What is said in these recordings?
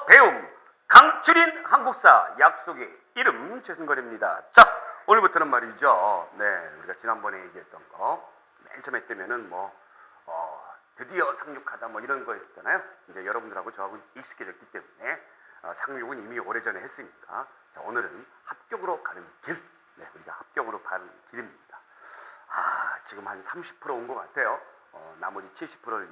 배움 강추린 한국사 약속의 이름 최승걸입니다. 자, 오늘부터는 말이죠. 네, 우리가 지난번에 얘기했던 거 맨 처음에 때면은 드디어 상륙하다 뭐 이런 거였잖아요. 이제 여러분들하고 저하고 익숙해졌기 때문에 상륙은 이미 오래전에 했으니까 자, 오늘은 합격으로 가는 길. 네, 우리가 합격으로 가는 길입니다. 지금 한 30% 온 것 같아요. 나머지 70%를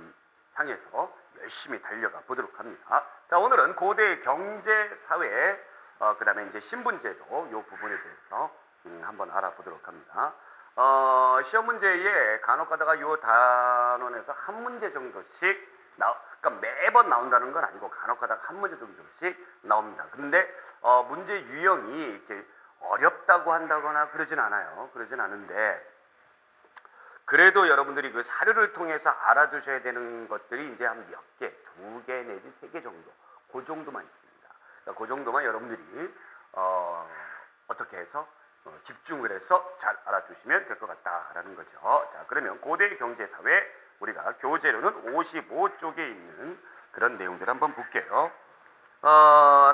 향해서 열심히 달려가 보도록 합니다. 자, 오늘은 고대 경제, 사회, 그 다음에 이제 신분제도 이 부분에 대해서 한번 알아보도록 합니다. 시험 문제에 간혹 가다가 이 단원에서 한 문제 정도씩 그러니까 매번 나온다는 건 아니고 간혹 가다가 한 문제 정도씩 나옵니다. 그런데 문제 유형이 이렇게 어렵다고 한다거나 그러진 않아요. 그러진 않은데 그래도 여러분들이 그 사료를 통해서 알아두셔야 되는 것들이 이제 한 몇 개, 2개 내지 3개 정도, 그 정도만 있습니다. 그러니까 그 정도만 여러분들이 어떻게 해서 집중을 해서 잘 알아두시면 될 것 같다라는 거죠. 자, 그러면 고대 경제사회 우리가 교재로는 55쪽에 있는 그런 내용들 한번 볼게요.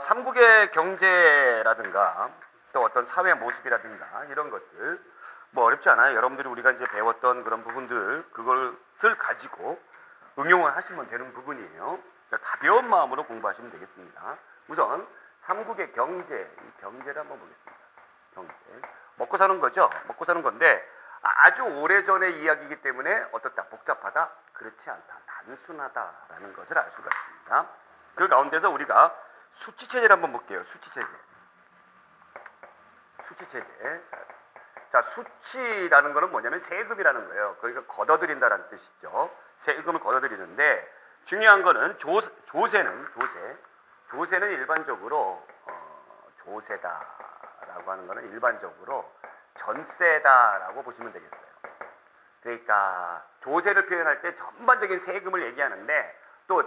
삼국의 경제라든가 또 어떤 사회 모습이라든가 이런 것들 뭐 어렵지 않아요. 여러분들이 우리가 이제 배웠던 그런 부분들 그것을 가지고 응용을 하시면 되는 부분이에요. 그러니까 가벼운 마음으로 공부하시면 되겠습니다. 우선 삼국의 경제, 이 경제를 한번 보겠습니다. 경제. 먹고 사는 거죠. 먹고 사는 건데 아주 오래전의 이야기이기 때문에 어떻다? 복잡하다? 그렇지 않다. 단순하다라는 것을 알 수가 있습니다. 그 가운데서 우리가 수치체제를 한번 볼게요. 수치체제. 수치체제. 자, 수치라는 거는 뭐냐면 세금이라는 거예요. 그러니까 걷어들인다라는 뜻이죠. 세금을 걷어들이는데 중요한 거는 조세는 일반적으로 조세다라고 하는 거는 일반적으로 전세다라고 보시면 되겠어요. 그러니까 조세를 표현할 때 전반적인 세금을 얘기하는데 또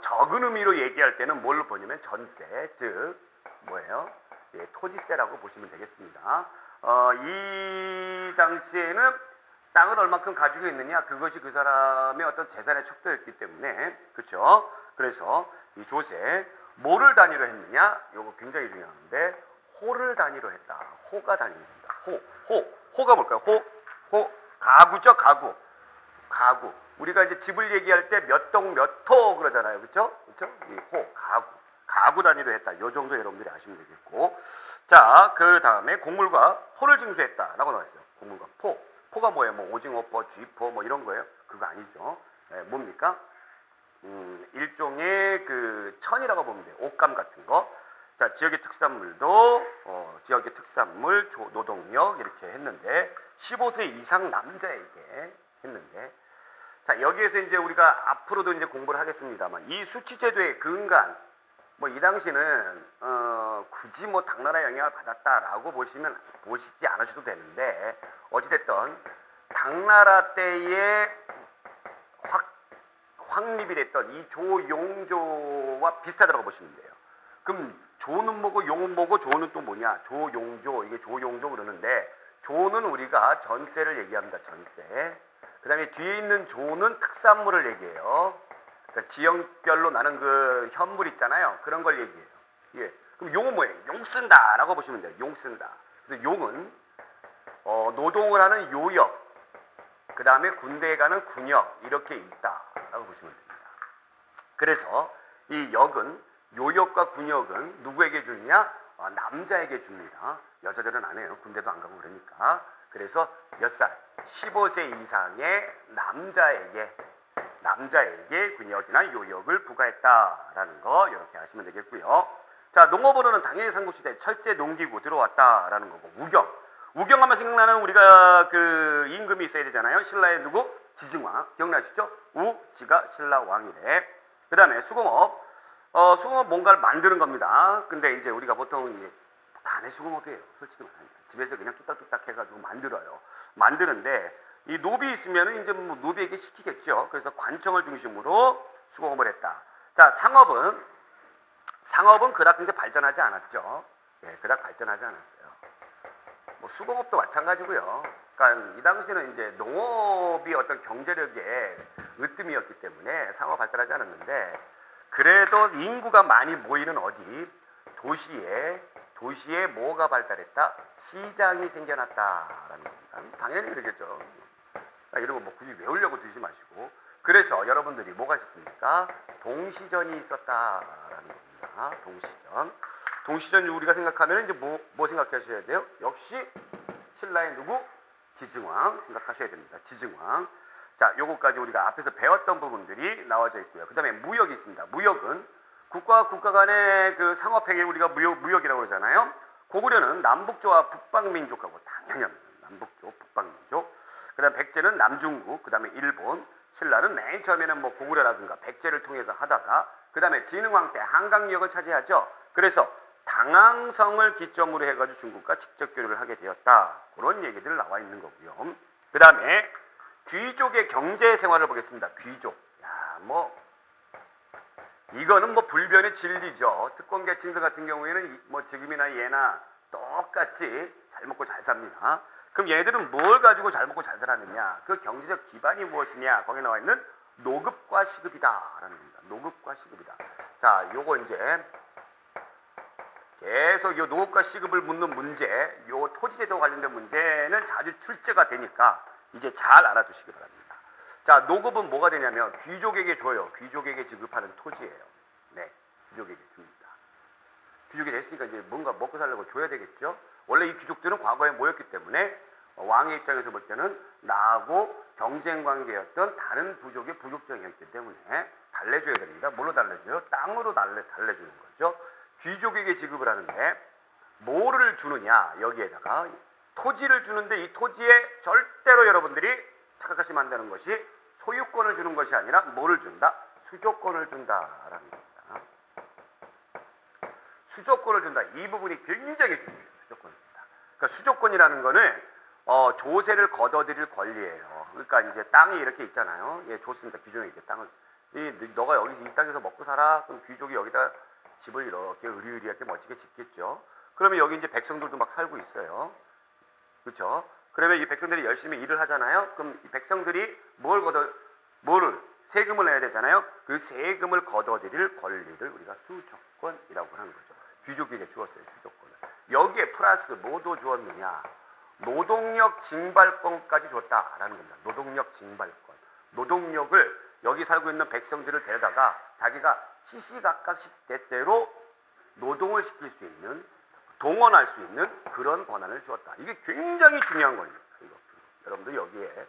적은 의미로 얘기할 때는 뭘로 보냐면 전세, 즉 뭐예요? 예, 토지세라고 보시면 되겠습니다. 이 당시에는 땅을 얼마큼 가지고 있느냐 그것이 그 사람의 어떤 재산의 척도였기 때문에 그렇죠. 그래서 이 조세 뭐를 단위로 했느냐 이거 굉장히 중요한데 호를 단위로 했다. 호가 단위입니다. 호가 뭘까요? 호 가구죠. 가구 우리가 이제 집을 얘기할 때 몇 동 몇 호 그러잖아요. 그렇죠? 이 호 가구 단위로 했다. 이 정도 여러분들이 아시면 되겠고 자, 그 다음에 곡물과 포를 징수했다라고 나왔어요. 곡물과 포가 뭐예요? 뭐 오징어포, 쥐포 뭐 이런 거예요? 그거 아니죠. 뭡니까? 일종의 그 천이라고 보면 돼요. 옷감 같은 거. 자, 지역의 특산물도 지역의 특산물, 노동력 이렇게 했는데 15세 이상 남자에게 했는데 자, 여기에서 이제 우리가 앞으로도 이제 공부를 하겠습니다만 이 수치제도의 근간 뭐 이 당시는 굳이 뭐 당나라 영향을 받았다라고 보시지 않으셔도 되는데 어찌됐든 당나라 때에 확립이 됐던 이 조용조와 비슷하다고 보시면 돼요. 그럼 조는 뭐고 용은 뭐고 조는 또 뭐냐? 조용조 이게 조용조 그러는데 조는 우리가 전세를 얘기합니다. 전세. 그 다음에 뒤에 있는 조는 특산물을 얘기해요. 그러니까 지역별로 나는 그 현물 있잖아요. 그런 걸 얘기해요. 예. 그럼 용은 뭐예요? 용 쓴다라고 보시면 돼요. 용 쓴다. 그래서 용은 노동을 하는 요역, 그 다음에 군대에 가는 군역 이렇게 있다라고 보시면 됩니다. 그래서 이 역은 요역과 군역은 누구에게 주느냐? 남자에게 줍니다. 여자들은 안 해요. 군대도 안 가고 그러니까. 그래서 몇 살? 15세 이상의 남자에게 군역이나 요역을 부과했다라는 거 이렇게 아시면 되겠고요. 자, 농업으로는 당연히 삼국시대 철제 농기구 들어왔다라는 거고 우경하면 생각나는 우리가 그 임금이 있어야 되잖아요. 신라의 누구? 지증왕 기억나시죠? 우지가 신라 왕이래. 그 다음에 수공업 뭔가를 만드는 겁니다. 근데 이제 우리가 보통 이제 간의 수공업이에요. 솔직히 말하면 집에서 그냥 뚝딱뚝딱 해가지고 만드는데 이 노비 있으면 이제 뭐 노비에게 시키겠죠. 그래서 관청을 중심으로 수공업을 했다. 자, 상업은 그닥 이제 발전하지 않았죠. 예, 그닥 발전하지 않았어요. 뭐 수공업도 마찬가지고요. 그러니까 이 당시는 이제 농업이 어떤 경제력의 으뜸이었기 때문에 상업 발달하지 않았는데 그래도 인구가 많이 모이는 어디 도시에 뭐가 발달했다? 시장이 생겨났다라는 겁니다. 당연히 그러겠죠. 이런 거 뭐 굳이 외우려고 드지 마시고. 그래서 여러분들이 뭐가 있었습니까? 동시전이 있었다라는 겁니다. 동시전 우리가 생각하면 이제 뭐 생각하셔야 돼요? 역시 신라의 누구? 지증왕 생각하셔야 됩니다. 지증왕. 자, 요거까지 우리가 앞에서 배웠던 부분들이 나와져 있고요. 그 다음에 무역이 있습니다. 무역은 국가와 국가 간의 그 상업행위 우리가 무역이라고 그러잖아요. 고구려는 남북조와 북방민족하고 당연히 합니다. 남북조, 북방민족. 그 다음 백제는 남중국, 그 다음에 일본. 신라는 맨 처음에는 뭐 고구려라든가 백제를 통해서 하다가 그 다음에 진흥왕 때 한강역을 차지하죠. 그래서 당항성을 기점으로 해가지고 중국과 직접 교류를 하게 되었다. 그런 얘기들 나와 있는 거고요. 그 다음에 귀족의 경제 생활을 보겠습니다. 귀족. 이거는 뭐 불변의 진리죠. 특권 계층들 같은 경우에는 뭐 지금이나 예나 똑같이 잘 먹고 잘 삽니다. 그럼 얘네들은 뭘 가지고 잘 먹고 잘 살았느냐? 그 경제적 기반이 무엇이냐? 거기 나와 있는 노급과 시급이다라는 겁니다. 노급과 시급이다. 자, 요거 이제 계속 요 노급과 시급을 묻는 문제, 요 토지제도 관련된 문제는 자주 출제가 되니까 이제 잘 알아두시기 바랍니다. 자, 노급은 뭐가 되냐면 귀족에게 줘요. 귀족에게 지급하는 토지예요. 네, 귀족에게 줍니다. 귀족이 됐으니까 이제 뭔가 먹고 살려고 줘야 되겠죠. 원래 이 귀족들은 과거에 모였기 때문에 왕의 입장에서 볼 때는 나하고 경쟁 관계였던 다른 부족의 부족장이었기 때문에 달래줘야 됩니다. 뭘로 달래줘요? 땅으로 달래주는 거죠. 귀족에게 지급을 하는데 뭐를 주느냐? 여기에다가 토지를 주는데 이 토지에 절대로 여러분들이 착각하시면 안 되는 것이 소유권을 주는 것이 아니라 뭐를 준다? 수조권을 준다라는 겁니다. 수조권을 준다. 이 부분이 굉장히 중요해요. 수조권을 준다. 그러니까 수조권이라는 거는 조세를 걷어들일 권리예요. 그러니까 이제 땅이 이렇게 있잖아요. 예, 좋습니다. 귀족이 이렇게 땅을 너가 여기서 이 땅에서 먹고 살아. 그럼 귀족이 여기다 집을 이렇게 의리의리하게 멋지게 짓겠죠. 그러면 여기 이제 백성들도 막 살고 있어요. 그렇죠? 그러면 이 백성들이 열심히 일을 하잖아요. 그럼 이 백성들이 뭐를 세금을 내야 되잖아요. 그 세금을 걷어들일 권리를 우리가 수조권이라고 하는 거죠. 귀족에게 주었어요. 수조권을. 여기에 플러스 뭐도 주었느냐? 노동력 징발권까지 줬다라는 겁니다. 노동력 징발권. 노동력을 여기 살고 있는 백성들을 데려다가 자기가 시시각각 시대대로 노동을 시킬 수 있는, 동원할 수 있는 그런 권한을 주었다. 이게 굉장히 중요한 겁니다. 여러분들 여기에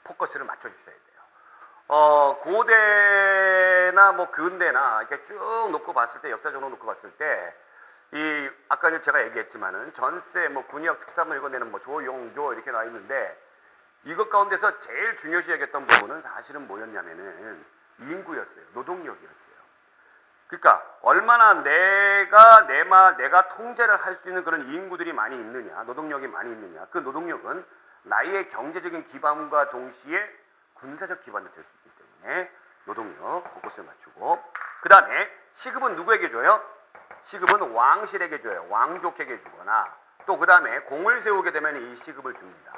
포커스를 맞춰주셔야 돼요. 고대나 뭐 근대나 이렇게 쭉 놓고 봤을 때, 역사적으로 놓고 봤을 때, 아까 제가 얘기했지만은 전세, 뭐 군역 특산물 이거 내는 뭐 조용조 이렇게 나와 있는데, 이것 가운데서 제일 중요시 여겼던 부분은 사실은 뭐였냐면은 인구였어요. 노동력이었어요. 그러니까 얼마나 내가 통제를 할 수 있는 그런 인구들이 많이 있느냐, 노동력이 많이 있느냐. 그 노동력은 나의 경제적인 기반과 동시에 군사적 기반도 될 수 있기 때문에 노동력 그것을 맞추고, 그 다음에 시급은 누구에게 줘요? 시급은 왕실에게 줘요. 왕족에게 주거나, 또 그 다음에 공을 세우게 되면 이 시급을 줍니다.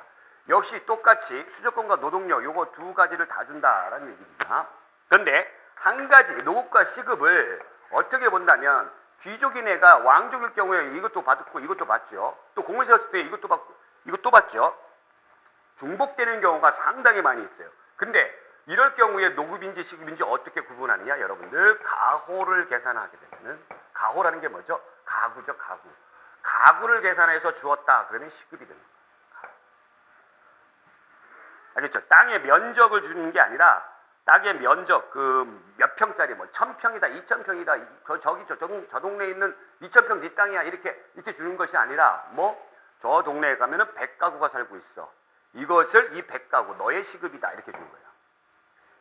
역시 똑같이 수조권과 노동력 요거 두 가지를 다 준다라는 얘기입니다. 그런데 한 가지 노급과 시급을 어떻게 본다면, 귀족인 애가 왕족일 경우에 이것도 받고 이것도 받죠. 또 공을 세웠을 때 이것도 받고 이것도 받죠. 중복되는 경우가 상당히 많이 있어요. 근데 이럴 경우에 노급인지 시급인지 어떻게 구분하느냐? 여러분들 가호를 계산하게 되면은, 가호라는 게 뭐죠? 가구죠. 가구를 계산해서 주었다 그러면 시급이 됩니다. 알겠죠? 땅의 면적을 주는 게 아니라 땅의 면적, 그 몇 평짜리, 뭐 1000평이다, 2000평이다, 저 동네에 있는 2000평 네 땅이야, 이렇게 주는 것이 아니라, 저 동네에 가면은 100가구가 살고 있어. 이것을 이 100가구 너의 시급이다, 이렇게 주는 거예요.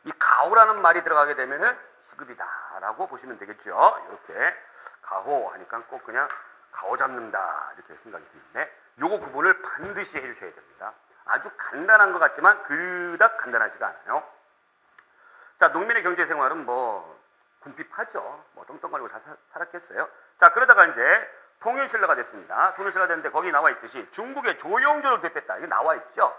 이 가호라는 말이 들어가게 되면은 시급이다라고 보시면 되겠죠. 이렇게 가호 하니까 꼭 그냥 가호 잡는다 이렇게 생각이 드는데, 요거 구분을 반드시 해주셔야 됩니다. 아주 간단한 것 같지만 그닥 간단하지가 않아요. 자, 농민의 경제 생활은 궁핍하죠. 똥똥거리고 잘 살았겠어요. 자, 그러다가 이제 통일신라가 됐습니다. 통일신라가 됐는데 거기 나와 있듯이 중국의 조용조를 도입했다. 이게 나와 있죠.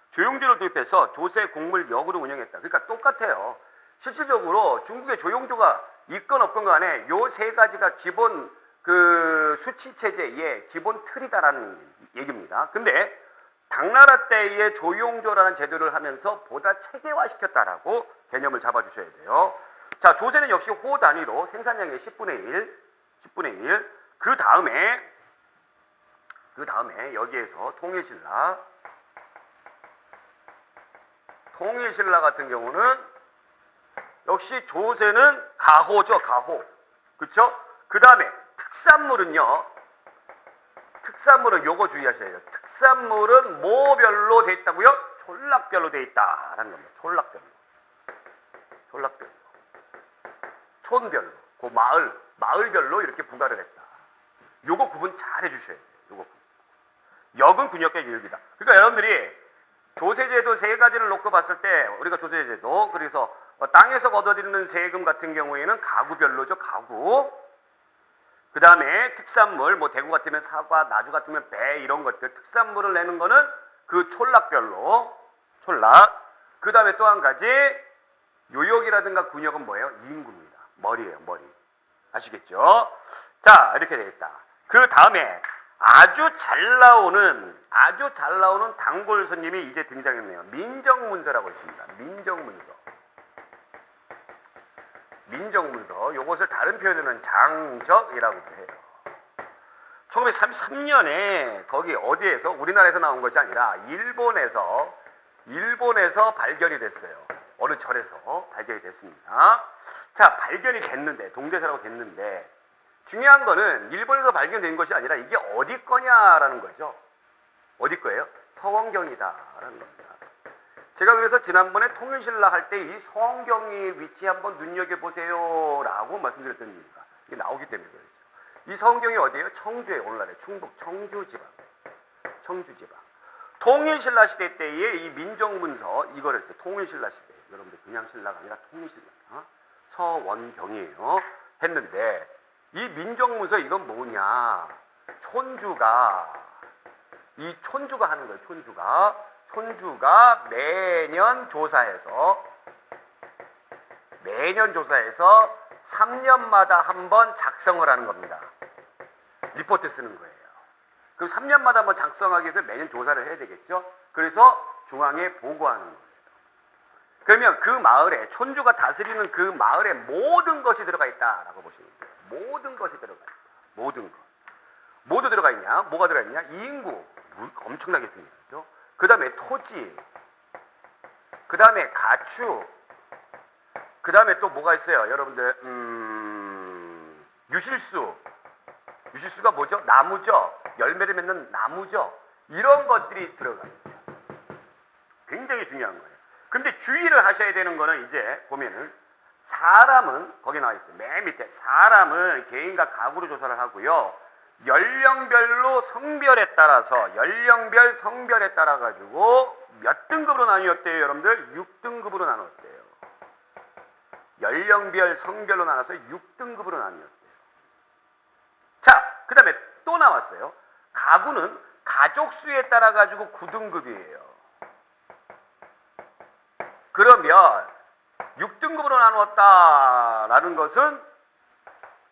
조용조를 도입해서 조세 공물 역으로 운영했다. 그러니까 똑같아요. 실질적으로 중국의 조용조가 있건 없건 간에 요 세 가지가 기본 그 수치 체제의 기본 틀이다라는 얘기입니다. 근데 당나라 때의 조용조라는 제도를 하면서 보다 체계화시켰다라고 개념을 잡아주셔야 돼요. 자, 조세는 역시 호 단위로 생산량의 10분의 1, 10분의 1. 그 다음에 여기에서 통일신라 같은 경우는 역시 조세는 가호죠, 가호. 그쵸? 그 다음에 특산물은 요거 주의하셔야 돼요. 특산물은 뭐별로 돼 있다고요? 촌락별로 돼 있다라는 겁니다. 촌락별로. 촌별로. 그 마을별로 이렇게 부과를 했다. 요거 구분 잘 해주셔야 돼요. 요거 구분. 역은 군역의 유역이다. 그러니까 여러분들이 조세제도 세 가지를 놓고 봤을 때 우리가 조세제도 그래서 땅에서 걷어들이는 세금 같은 경우에는 가구별로죠. 가구. 그 다음에 특산물, 뭐 대구 같으면 사과, 나주 같으면 배 이런 것들 특산물을 내는 거는 그 촌락별로 촌락. 그 다음에 또 한 가지 요역이라든가 군역은 뭐예요? 인구입니다. 머리예요. 머리. 아시겠죠? 자, 이렇게 되겠다. 그 다음에 아주 잘 나오는 단골 손님이 이제 등장했네요. 민정문서라고 있습니다. 민정문서. 요것을 다른 표현으로는 장적이라고도 해요. 1933년에 거기 어디에서 우리나라에서 나온 것이 아니라 일본에서 발견이 됐어요. 어느 절에서 발견이 됐습니다. 자, 발견이 됐는데 동대사라고 됐는데 중요한 거는 일본에서 발견된 것이 아니라 이게 어디 거냐라는 거죠. 어디 거예요? 서원경이다라는 겁니다. 제가 그래서 지난번에 통일신라 할 때 이 서원경의 위치 한번 눈여겨보세요 라고 말씀드렸던 이유가 이게 나오기 때문에 그렇죠. 이 서원경이 어디예요? 청주에 오늘날의 충북 청주지방. 통일신라 시대 때의 이 민정문서 이거를 했어요. 통일신라 시대. 여러분들 그냥 신라가 아니라 통일신라. 서원경이에요. 했는데 이 민정문서 이건 뭐냐? 촌주가 하는 거예요. 촌주가 매년 조사해서 3년마다 한 번 작성을 하는 겁니다. 리포트 쓰는 거예요. 그럼 3년마다 한번 작성하기 위해서 매년 조사를 해야 되겠죠? 그래서 중앙에 보고하는 거예요. 그러면 그 마을에 촌주가 다스리는 그 마을에 모든 것이 들어가 있다라고 보시면 돼요. 모든 것이 들어가 있다. 모든 것. 모두 들어가 있냐? 뭐가 들어가 있냐? 인구. 엄청나게 중요하죠. 그 다음에 토지. 그 다음에 가축. 그 다음에 또 뭐가 있어요? 여러분들 유실수가 뭐죠? 나무죠. 열매를 맺는 나무죠. 이런 것들이 들어가 있어요. 굉장히 중요한 거예요. 근데 주의를 하셔야 되는 거는 이제 보면은 사람은 거기 나와 있어요. 맨 밑에 사람은 개인과 가구로 조사를 하고요. 연령별 성별에 따라 가지고 몇 등급으로 나뉘었대요, 여러분들? 6등급으로 나눴대요. 연령별 성별로 나눠서 6등급으로 나뉘었대요. 자, 그 다음에 또 나왔어요. 가구는 가족 수에 따라 가지고 9등급이에요. 그러면 6등급으로 나누었다라는 것은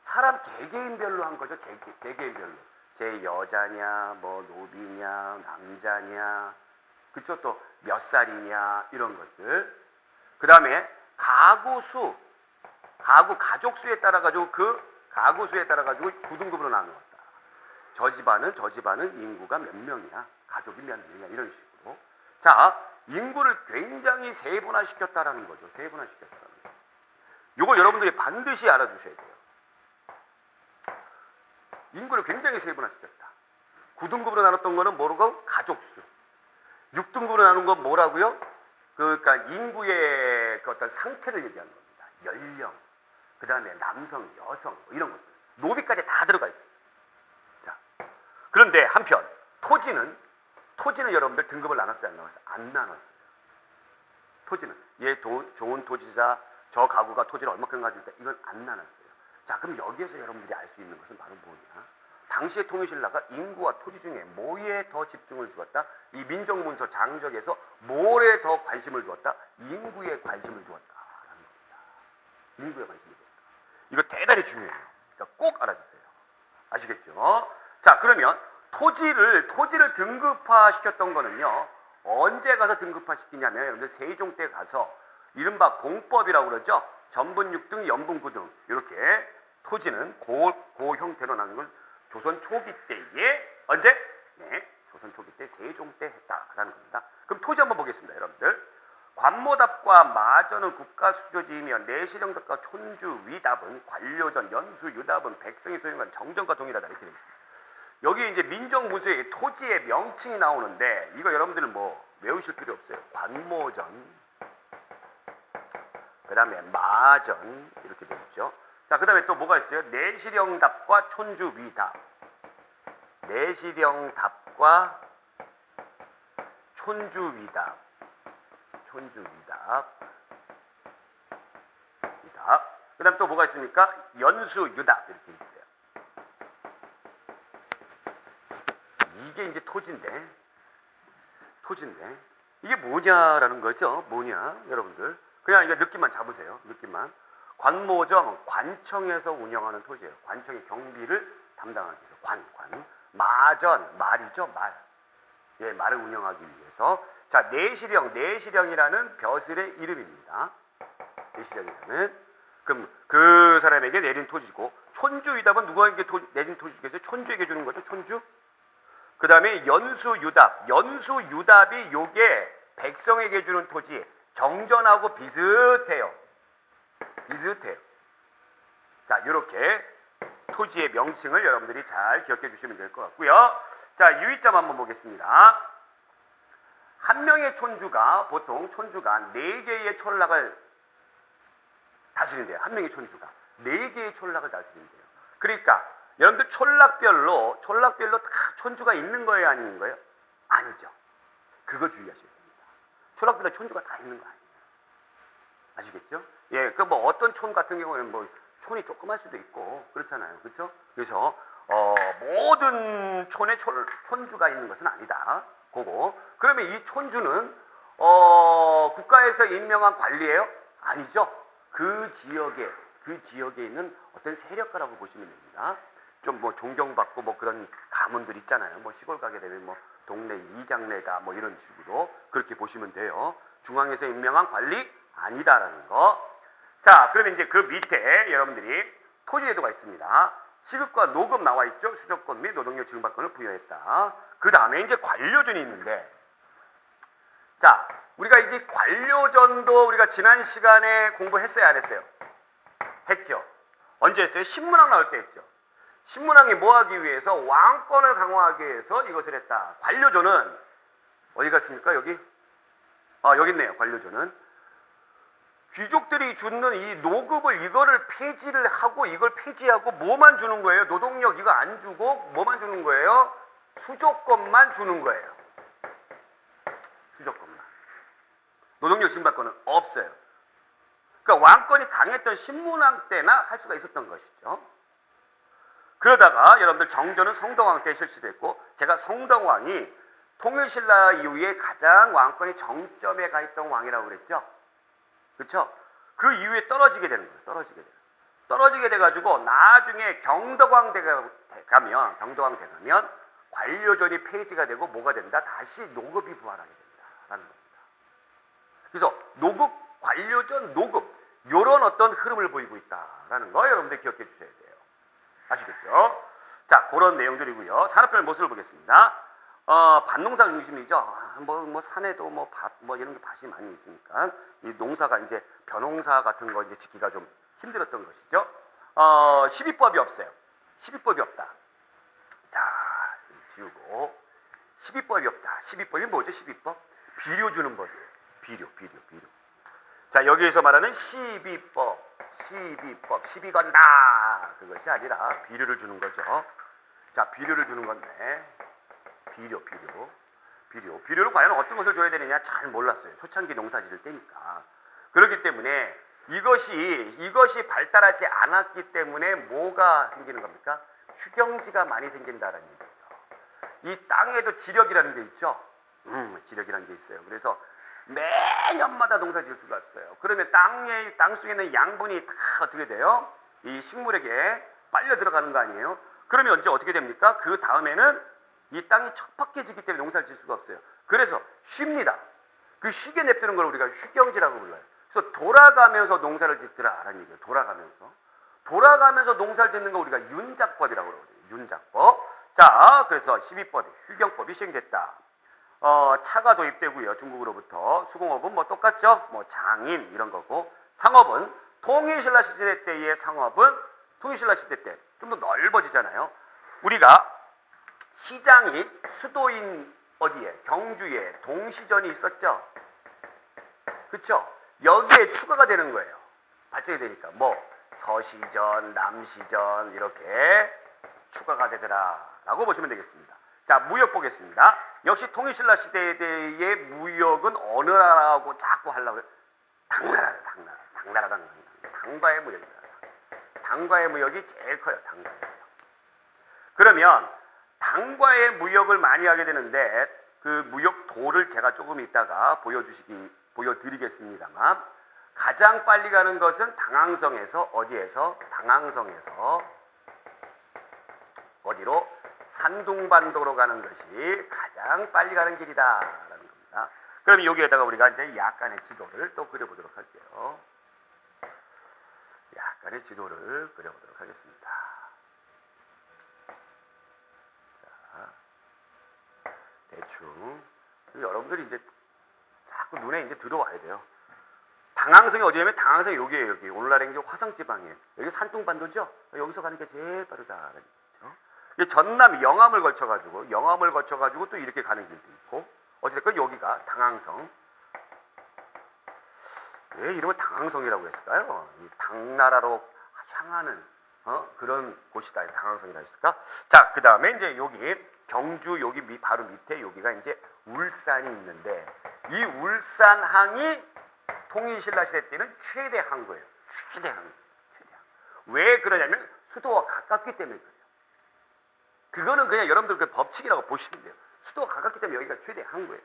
사람 개개인별로 한 거죠. 개개인별로. 제 여자냐, 뭐 노비냐, 남자냐, 그쵸? 또 몇 살이냐 이런 것들. 그 다음에 가족 수에 따라 가지고 가구 수에 따라 가지고 9등급으로 나누었다. 저 집안은 인구가 몇 명이야, 가족이 몇 명이야 이런 식으로. 자, 인구를 굉장히 세분화시켰다라는 거죠. 세분화시켰다라는 거. 이거 여러분들이 반드시 알아주셔야 돼요. 인구를 굉장히 세분화시켰다. 9등급으로 나눴던 거는 뭐라고? 가족수. 6등급으로 나눈 건 뭐라고요? 그러니까 인구의 그 어떤 상태를 얘기하는 겁니다. 연령, 그 다음에 남성, 여성 뭐 이런 것들. 노비까지 다 들어가 있어요. 자, 그런데 한편 토지는 여러분들 등급을 나눴어요, 안 나눴어요? 안 나눴어요. 토지는 좋은 토지자, 저 가구가 토지를 얼마큼 가지고 있다, 이건 안 나눴어요. 자, 그럼 여기에서 여러분들이 알 수 있는 것은 바로 뭐냐? 당시의 통일신라가 인구와 토지 중에 뭐에 더 집중을 주었다? 이 민정문서 장적에서 뭐에 더 관심을 두었다? 인구에 관심을 두었다라는 겁니다. 인구에 관심이 됩니다. 이거 대단히 중요해요. 그러니까 꼭 알아주세요. 아시겠죠? 자, 그러면 토지를 등급화시켰던 거는요, 언제 가서 등급화시키냐면 여러분들 세종 때 가서 이른바 공법이라고 그러죠. 전분육 등 연분구 등 이렇게 토지는 고 형태로 나는 걸 조선 초기 때에 언제? 네, 조선 초기 때 세종 때 했다라는 겁니다. 그럼 토지 한번 보겠습니다, 여러분들. 관모답과 마전은 국가 수조지이며 내시령답과 촌주 위답은 관료전 연수 유답은 백성이 소유한 정전과 동일하다 이렇게 되어 있습니다. 여기 이제 민정문서에 토지의 명칭이 나오는데 이거 여러분들 뭐 외우실 필요 없어요. 관모전, 그 다음에 마전 이렇게 되어 있죠. 자, 그 다음에 또 뭐가 있어요? 내시령답과 촌주위답. 내시령답과 촌주위답. 그 다음 또 뭐가 있습니까? 연수유답 이렇게 있어요. 이게 이제 토지인데 이게 뭐냐라는 거죠. 뭐냐 여러분들. 그냥 이거 느낌만 잡으세요. 느낌만. 관모정, 관청에서 운영하는 토지예요. 관청의 경비를 담당하기 위해서. 관. 마전, 말이죠. 말. 예, 말을 운영하기 위해서. 자, 내시령이라는 벼슬의 이름입니다. 내시령이라는. 그럼 그 사람에게 내린 토지고, 촌주유답은 누구에게 내진 토지겠어요? 촌주에게 주는 거죠. 촌주. 그 다음에 연수유답이 요게 백성에게 주는 토지. 정전하고 비슷해요. 자, 이렇게 토지의 명칭을 여러분들이 잘 기억해 주시면 될 것 같고요. 자, 유의점 한번 보겠습니다. 한 명의 촌주가 보통 4개의 촌락을 다스린대요. 한 명의 촌주가 4개의 촌락을 다스린대요. 그러니까 여러분들 촌락별로 다 촌주가 있는 거예요, 아닌 거예요? 아니죠. 그거 주의하셔야 됩니다. 촌락별로 촌주가 다 있는 거 아니에요. 아시겠죠? 예, 그 뭐 어떤 촌 같은 경우는 뭐 촌이 조그만 수도 있고 그렇잖아요, 그렇죠? 그래서 모든 촌에 촌주가 있는 것은 아니다. 그거. 그러면 이 촌주는 국가에서 임명한 관리예요? 아니죠. 그 지역에 있는 어떤 세력가라고 보시면 됩니다. 좀 뭐 존경받고 뭐 그런 가문들 있잖아요. 뭐 시골 가게 되면 뭐 동네 이장내다 뭐 이런 식으로 그렇게 보시면 돼요. 중앙에서 임명한 관리 아니다라는 거. 자, 그러면 이제 그 밑에 여러분들이 토지제도가 있습니다. 시급과 노급 나와 있죠. 수조권 및 노동력 증박권을 부여했다. 그 다음에 이제 관료전이 있는데, 자, 우리가 이제 관료전도 우리가 지난 시간에 공부했어요, 안 했어요? 했죠. 언제 했어요? 신문학 나올 때 했죠. 신문학이 뭐 하기 위해서? 왕권을 강화하기 위해서 이것을 했다. 관료전은 어디 갔습니까? 여기? 여기 있네요. 관료전은 귀족들이 주는 이 노급을 이거를 폐지를 하고 이걸 폐지하고 뭐만 주는 거예요? 노동력 이거 안 주고 뭐만 주는 거예요? 수조권만 주는 거예요. 수조권만. 노동력 증박권은 없어요. 그러니까 왕권이 강했던 신문왕 때나 할 수가 있었던 것이죠. 그러다가 여러분들 정조는 성동왕 때 실시됐고, 제가 성동왕이 통일신라 이후에 가장 왕권이 정점에 가 있던 왕이라고 그랬죠. 그렇죠? 그 이후에 떨어지게 되는 거예요. 떨어지게 돼가지고 나중에 경덕왕 돼가면 관료전이 폐지가 되고 뭐가 된다? 다시 노급이 부활하게 된다라는 겁니다. 그래서 노급, 관료전, 노급 이런 어떤 흐름을 보이고 있다라는 거 여러분들 기억해 주셔야 돼요. 아시겠죠? 자, 그런 내용들이고요. 산업별 모습을 보겠습니다. 밭농사 중심이죠. 뭐 산에도 뭐 밭 뭐 이런 게 밭이 많이 있으니까 이 농사가 이제 벼농사 같은 거 이제 짓기가 좀 힘들었던 것이죠. 시비법이 없어요. 시비법이 없다. 자, 지우고 시비법이 없다. 시비법이 뭐죠? 시비법? 비료 주는 법이에요. 비료. 자, 여기에서 말하는 시비법, 시비 건다. 그것이 아니라 비료를 주는 거죠. 자, 비료를 주는 건데 비료를 과연 어떤 것을 줘야 되느냐 잘 몰랐어요. 초창기 농사 지을 때니까. 그렇기 때문에 이것이 발달하지 않았기 때문에 뭐가 생기는 겁니까? 휴경지가 많이 생긴다는 얘기죠. 이 땅에도 지력이라는 게 있죠. 지력이라는 게 있어요. 그래서 매년마다 농사 지을 수가 없어요. 그러면 땅 속에 있는 양분이 다 어떻게 돼요? 이 식물에게 빨려 들어가는 거 아니에요? 그러면 이제 어떻게 됩니까? 그 다음에는 이 땅이 척박해지기 때문에 농사를 지을 수가 없어요. 그래서 쉽니다. 그 쉬게 냅두는 걸 우리가 휴경지라고 불러요. 그래서 돌아가면서 농사를 짓더라라는 얘기예요. 돌아가면서 농사를 짓는 거 우리가 윤작법이라고 그러거든요. 윤작법. 자, 그래서 12법 휴경법이 시행됐다. 차가 도입되고요. 중국으로부터. 수공업은 뭐 똑같죠. 뭐 장인 이런 거고. 상업은 통일신라 시대 때의 상업은 통일신라 시대 때 좀 더 넓어지잖아요. 우리가 시장이 수도인 어디에? 경주에 동시전이 있었죠. 그렇죠? 여기에 추가가 되는 거예요. 발전이 되니까 뭐 서시전, 남시전 이렇게 추가가 되더라라고 보시면 되겠습니다. 자, 무역 보겠습니다. 역시 통일신라 시대의 무역은 어느 나라하고 자꾸 하려고 해요? 당나라랑 당과의 무역입니다. 당과의 무역이 제일 커요. 당과의 무역. 그러면 당과의 무역을 많이 하게 되는데 그 무역도를 제가 조금 이따가 보여드리겠습니다만 가장 빨리 가는 것은 당항성에서 어디에서? 당항성에서 어디로? 산둥반도로 가는 것이 가장 빨리 가는 길이다라는 겁니다. 그럼 여기에다가 우리가 이제 약간의 지도를 또 그려보도록 할게요. 약간의 지도를 그려보도록 하겠습니다. 자, 대충 여러분들이 이제 자꾸 눈에 이제 들어와야 돼요. 당항성이 어디냐면 당항성이 여기에요. 여기 오늘날의 이제 화성지방이에요. 여기 산둥반도죠. 여기서 가는 게 제일 빠르다라는 거죠. 전남 영암을 거쳐가지고 또 이렇게 가는 길도 있고 어쨌든 여기가 당항성. 왜 이름을 당항성이라고 했을까요? 이 당나라로 향하는 그런 곳이다. 당항성이라 했을까? 자, 그 다음에 이제 여기 경주 여기 바로 밑에 여기가 이제 울산이 있는데 이 울산항이 통일신라 시대 때는 최대 항구예요. 최대항. 왜 그러냐면 수도와 가깝기 때문에 그래요. 그거는 그냥 여러분들 그 법칙이라고 보시면 돼요. 수도가 가깝기 때문에 여기가 최대 항구예요.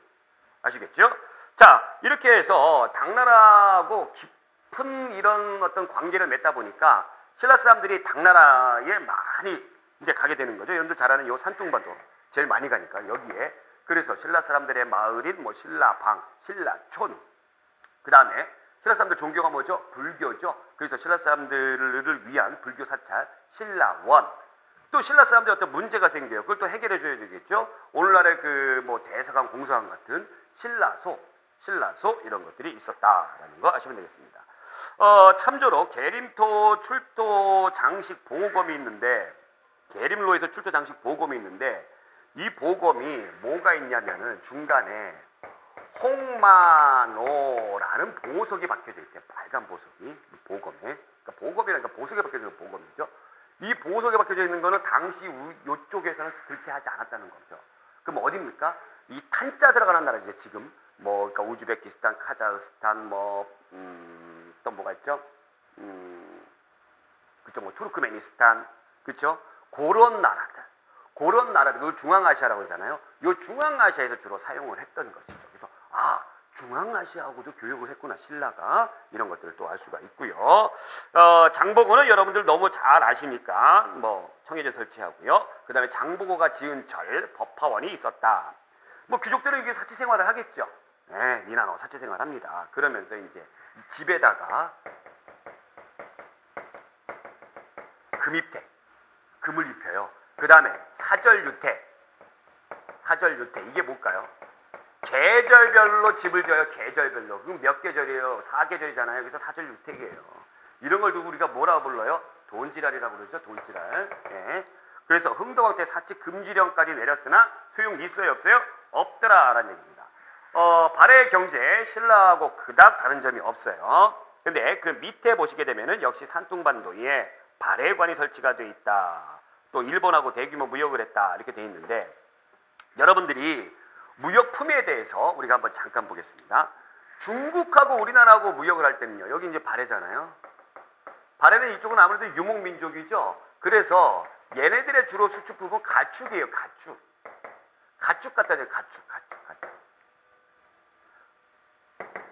아시겠죠? 자, 이렇게 해서 당나라하고 깊은 이런 어떤 관계를 맺다 보니까 신라 사람들이 당나라에 많이 이제 가게 되는 거죠. 여러분들 잘 아는 요 산둥반도 제일 많이 가니까 여기에. 그래서 신라 사람들의 마을인 뭐 신라방, 신라촌. 그 다음에 신라 사람들 종교가 뭐죠? 불교죠. 그래서 신라 사람들을 위한 불교 사찰 신라원. 또 신라 사람들 어떤 문제가 생겨요. 그걸 또 해결해 줘야 되겠죠. 오늘날의 그 뭐 대사관, 공사관 같은 신라소 이런 것들이 있었다라는 거 아시면 되겠습니다. 참조로 계림토 출토 장식 보검이 있는데 계림로에서 출토 장식 보검이 있는데 이 보검이 뭐가 있냐면은 중간에 홍마노라는 보석이 박혀져 있대요. 빨간 보석이 보검에. 그러니까 보검이라니까 보석이 박혀져 있는 보검이죠. 이 보석에 박혀져 있는 거는 당시 이쪽에서는 그렇게 하지 않았다는 거죠. 그럼 어디입니까? 이 탄자 들어가는 나라죠. 지금 뭐 그러니까 우즈베키스탄, 카자흐스탄 또 뭐가 있죠? 그쪽 뭐 투르크메니스탄, 그렇죠? 그런 나라들 그걸 중앙아시아라고 하잖아요. 이 중앙아시아에서 주로 사용을 했던 것이죠. 그래서 중앙아시아하고도 교역을 했구나 신라가 이런 것들을 또 알 수가 있고요. 장보고는 여러분들 너무 잘 아시니까 뭐 청해제 설치하고요. 그 다음에 장보고가 지은 절 법화원이 있었다. 뭐 귀족들은 이게 사치 생활을 하겠죠. 네, 니나노 사치 생활합니다. 그러면서 이제 집에다가 금입택, 금을 입혀요. 그 다음에 사절유택 이게 뭘까요? 계절별로 집을 져요. 계절별로. 그럼 몇 계절이에요? 4계절이잖아요. 그래서 사절유택이에요. 이런 걸 두고 우리가 뭐라고 불러요? 돈지랄이라고 그러죠. 돈지랄. 예. 그래서 흥덕왕 때 사치 금지령까지 내렸으나 소용이 있어요? 없어요? 없더라라는 얘기입니다. 발해 경제 신라하고 그닥 다른 점이 없어요. 근데 그 밑에 보시게 되면은 역시 산둥반도에 발해관이 설치가 돼 있다. 또 일본하고 대규모 무역을 했다. 이렇게 돼 있는데 여러분들이 무역품에 대해서 우리가 한번 잠깐 보겠습니다. 중국하고 우리나라하고 무역을 할 때는요. 여기 이제 발해잖아요. 발해는 이쪽은 아무래도 유목민족이죠. 그래서 얘네들의 주로 수출품은 가축이에요. 가축 갖다 줘요. 가축.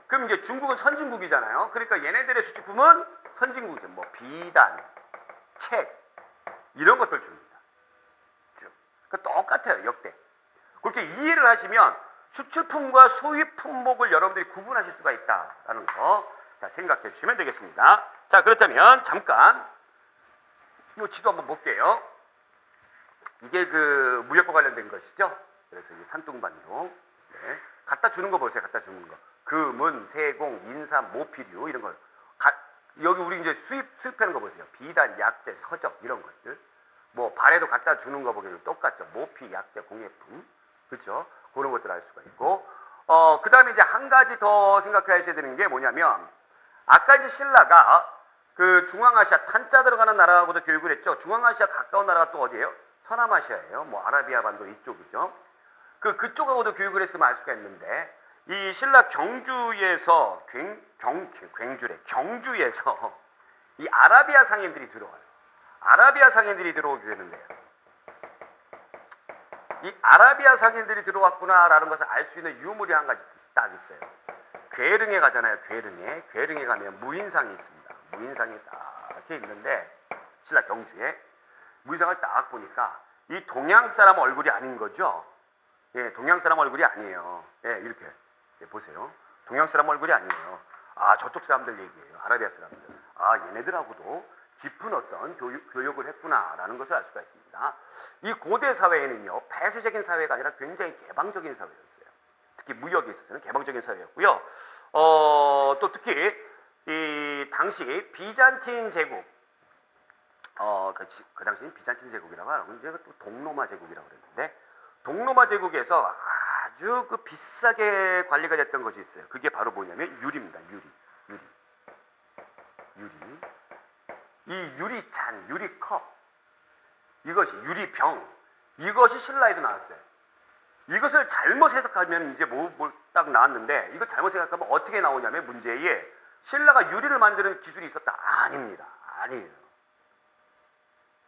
그럼 이제 중국은 선진국이잖아요. 그러니까 얘네들의 수출품은 선진국이죠. 뭐 비단, 책 이런 것들 줍니다. 쭉. 그러니까 똑같아요. 역대. 그렇게 이해를 하시면 수출품과 소유 품목을 여러분들이 구분하실 수가 있다라는 거 자, 생각해 주시면 되겠습니다. 자, 그렇다면 잠깐 이 지도 한번 볼게요. 이게 그 무역과 관련된 것이죠. 그래서 이 산둥반도 네. 갖다 주는 거 보세요. 갖다 주는 거. 금은, 세공, 인삼, 모피류 이런 걸 여기 우리 이제 수입하는 거 보세요. 비단, 약재, 서적 이런 것들. 뭐 발에도 갖다 주는 거 보기에는 똑같죠. 모피, 약재, 공예품. 그렇죠? 그런 것들 알 수가 있고. 그다음에 이제 한 가지 더 생각하셔야 되는 게 뭐냐면 아까 이제 신라가 그 중앙아시아 탄자 들어가는 나라하고도 교육을 했죠. 중앙아시아 가까운 나라가 또 어디예요? 서남아시아예요. 뭐 아라비아 반도 이쪽이죠. 그쪽하고도 교육을 했으면 알 수가 있는데 이 신라 경주에서 경주에서 이 아라비아 상인들이 들어와요. 아라비아 상인들이 들어오게 되는데 이 아라비아 상인들이 들어왔구나라는 것을 알 수 있는 유물이 한 가지 딱 있어요. 괴릉에 가잖아요. 괴릉에 가면 무인상이 있습니다. 무인상이 딱 이렇게 있는데 신라 경주에 무인상을 딱 보니까 이 동양 사람 얼굴이 아닌 거죠. 예, 동양 사람 얼굴이 아니에요. 예, 이렇게 보세요. 동양 사람 얼굴이 아니에요. 아, 저쪽 사람들 얘기예요. 아라비아 사람들. 아, 얘네들하고도 깊은 어떤 교육을 했구나라는 것을 알 수가 있습니다. 이 고대 사회에는요, 폐쇄적인 사회가 아니라 굉장히 개방적인 사회였어요. 특히 무역에 있어서는 개방적인 사회였고요. 또 특히 이 당시 비잔틴 제국, 그 당시 비잔틴 제국이라고 하고 이제 또 동로마 제국이라고 그랬는데 동로마 제국에서 아주 그 비싸게 관리가 됐던 것이 있어요. 그게 바로 뭐냐면 유리입니다. 유리. 이 유리잔, 유리컵, 이것이 유리병, 이것이 신라에도 나왔어요. 이것을 잘못 해석하면 이제 딱 나왔는데 이거 잘못 생각하면 어떻게 나오냐면 문제에 신라가 유리를 만드는 기술이 있었다. 아닙니다. 아니에요.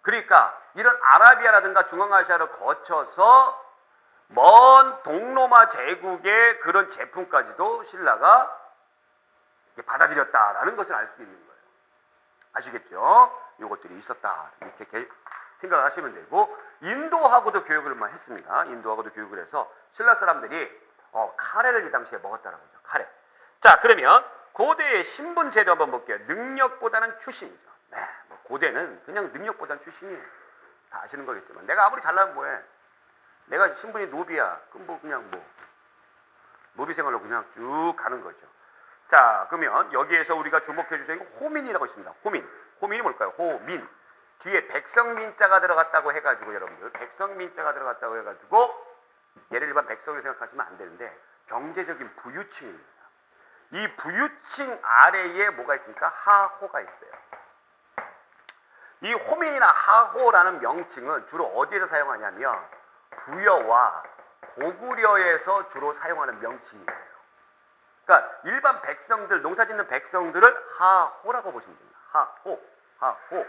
그러니까 이런 아라비아라든가 중앙아시아를 거쳐서 먼 동로마 제국의 그런 제품까지도 신라가 받아들였다라는 것을 알 수 있는 거예요. 아시겠죠? 이것들이 있었다. 이렇게 생각하시면 되고 인도하고도 교육을 했습니다. 인도하고도 교육을 해서 신라 사람들이 카레를 이 당시에 먹었다라고 하죠. 카레. 자, 그러면 고대의 신분 제도 한번 볼게요. 능력보다는 출신이죠. 네, 뭐 고대는 그냥 능력보다는 출신이에요. 다 아시는 거겠지만 내가 아무리 잘나면 뭐해? 내가 신분이 노비야. 그럼 그냥 노비 생활로 그냥 쭉 가는 거죠. 자, 그러면 여기에서 우리가 주목해 주셔야 되는 호민이라고 있습니다. 호민이 뭘까요? 호민. 뒤에 백성민자가 들어갔다고 해가지고 여러분들 백성민자가 들어갔다고 해가지고 얘를 일반 백성을 생각하시면 안 되는데 경제적인 부유층입니다. 이 부유층 아래에 뭐가 있습니까? 하호가 있어요. 이 호민이나 하호라는 명칭은 주로 어디에서 사용하냐면 부여와 고구려에서 주로 사용하는 명칭이에요. 그러니까 일반 백성들, 농사짓는 백성들을 하호라고 보시면 됩니다. 하호.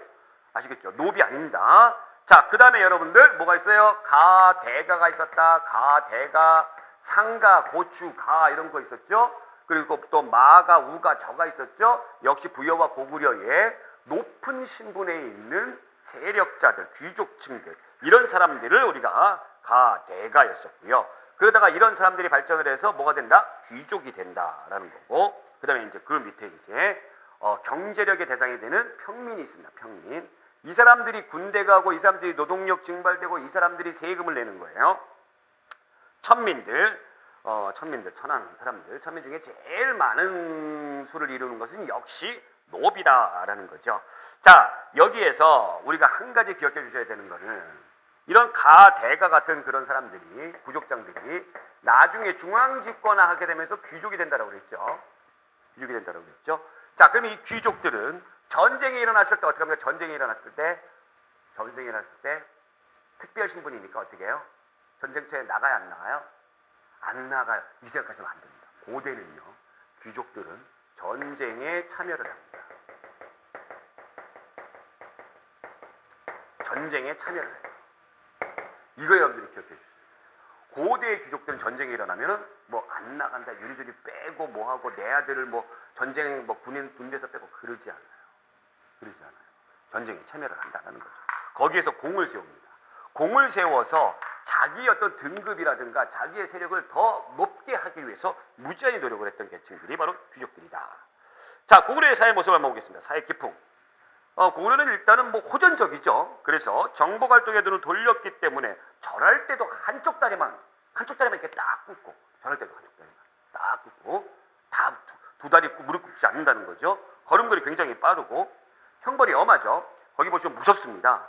아시겠죠? 노비 아닙니다. 자, 그 다음에 여러분들 뭐가 있어요? 가대가가 있었다. 가대가, 상가, 고추, 가 이런 거 있었죠? 그리고 또 마가, 우가, 저가 있었죠? 역시 부여와 고구려의 높은 신분에 있는 세력자들, 귀족층들 이런 사람들을 우리가 가대가였었고요. 그러다가 이런 사람들이 발전을 해서 뭐가 된다? 귀족이 된다라는 거고 그 다음에 이제 그 밑에 이제 경제력의 대상이 되는 평민이 있습니다. 평민. 이 사람들이 군대 가고 이 사람들이 노동력 증발되고 이 사람들이 세금을 내는 거예요. 천민들, 천한 사람들, 천민 중에 제일 많은 수를 이루는 것은 역시 노비다라는 거죠. 자, 여기에서 우리가 한 가지 기억해 주셔야 되는 거는 이런 가대가 같은 그런 사람들이, 부족장들이 나중에 중앙집권하게 되면서 귀족이 된다라고 그랬죠. 귀족이 된다라고 그랬죠. 자, 그럼 이 귀족들은 전쟁이 일어났을 때 어떻게 합니까? 전쟁이 일어났을 때 특별 신분이니까 어떻게 해요? 전쟁터에 나가요, 안 나가요? 안 나가요. 이 생각하시면 안 됩니다. 고대는요, 귀족들은 전쟁에 참여를 합니다. 전쟁에 참여를 해요. 이거 여러분들이 기억해 주세요. 고대의 귀족들은 전쟁이 일어나면 뭐 안 나간다, 유리조리 빼고 뭐 하고 내 아들을 뭐 전쟁 뭐 군대에서 빼고 그러지 않아요. 그러지 않아요. 전쟁에 참여를 한다는 거죠. 거기에서 공을 세웁니다. 공을 세워서 자기 어떤 등급이라든가 자기의 세력을 더 높게 하기 위해서 무지한히 노력을 했던 계층들이 바로 귀족들이다. 자, 고구려의 사회 모습을 한번 보겠습니다. 사회 기풍. 고구려는 일단은 뭐 호전적이죠. 그래서 정복 활동에 눈을 돌렸기 때문에 절할 때도 한쪽 다리만 이렇게 딱 굽고, 절할 때도 한쪽 다리만 딱 굽고, 다 두 다리 무릎 꿇지 않는다는 거죠. 걸음걸이 굉장히 빠르고 형벌이 엄하죠. 거기 보시면 무섭습니다.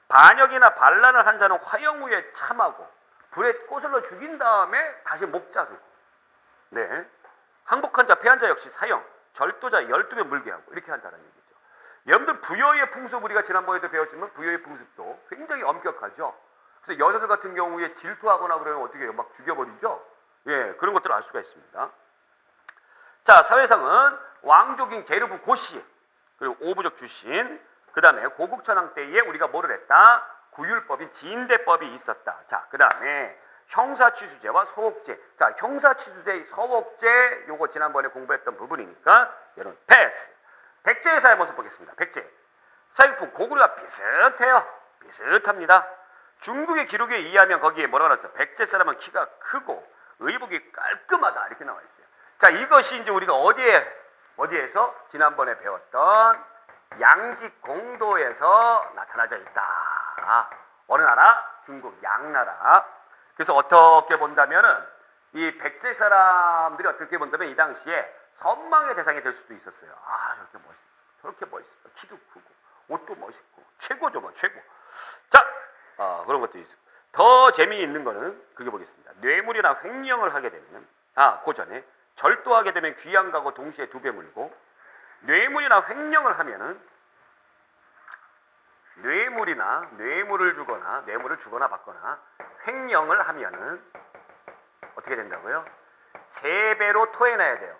반역이나 반란을 한 자는 화형후에 참하고 불에 꼬슬러 죽인 다음에 다시 목 자르고, 네, 항복한 자 패한 자 역시 사형, 절도자 12배 물게 하고 이렇게 한다는 얘기죠. 여러분들 부여의 풍습 우리가 지난번에도 배웠지만 부여의 풍습도 굉장히 엄격하죠. 그래서 여자들 같은 경우에 질투하거나 그러면 어떻게 해요? 막 죽여버리죠. 예, 그런 것들을 알 수가 있습니다. 자, 사회상은 왕족인 게르부 고씨, 그리고 오부족 출신, 그 다음에 고국천왕 때에 우리가 뭐를 했다? 구율법인 지인대법이 있었다. 자, 그 다음에 형사취수제와 서옥제. 자, 형사취수제, 서옥제, 요거 지난번에 공부했던 부분이니까 여러분 패스. 백제의 사회 모습 보겠습니다. 백제. 사회품 고구려와 비슷해요. 비슷합니다. 중국의 기록에 의하면 거기에 뭐라고 나왔어요? 백제 사람은 키가 크고 의복이 깔끔하다 이렇게 나와 있어요. 자, 이것이 이제 우리가 어디에서 지난번에 배웠던 양직공도에서 나타나져 있다. 어느 나라? 중국 양나라. 그래서 어떻게 본다면은 이 백제 사람들이 어떻게 본다면 이 당시에 선망의 대상이 될 수도 있었어요. 아, 저렇게 멋있어. 키도 크고 옷도 멋있고 최고죠, 뭐 최고. 자, 그런 것도 있어요. 더 재미있는 거는 그게 보겠습니다. 뇌물이나 횡령을 하게 되면 그 전에 절도하게 되면 귀양가고 동시에 2배 물고, 뇌물이나 횡령을 하면은 뇌물을 주거나 받거나 횡령을 하면은 어떻게 된다고요? 3배로 토해놔야 돼요.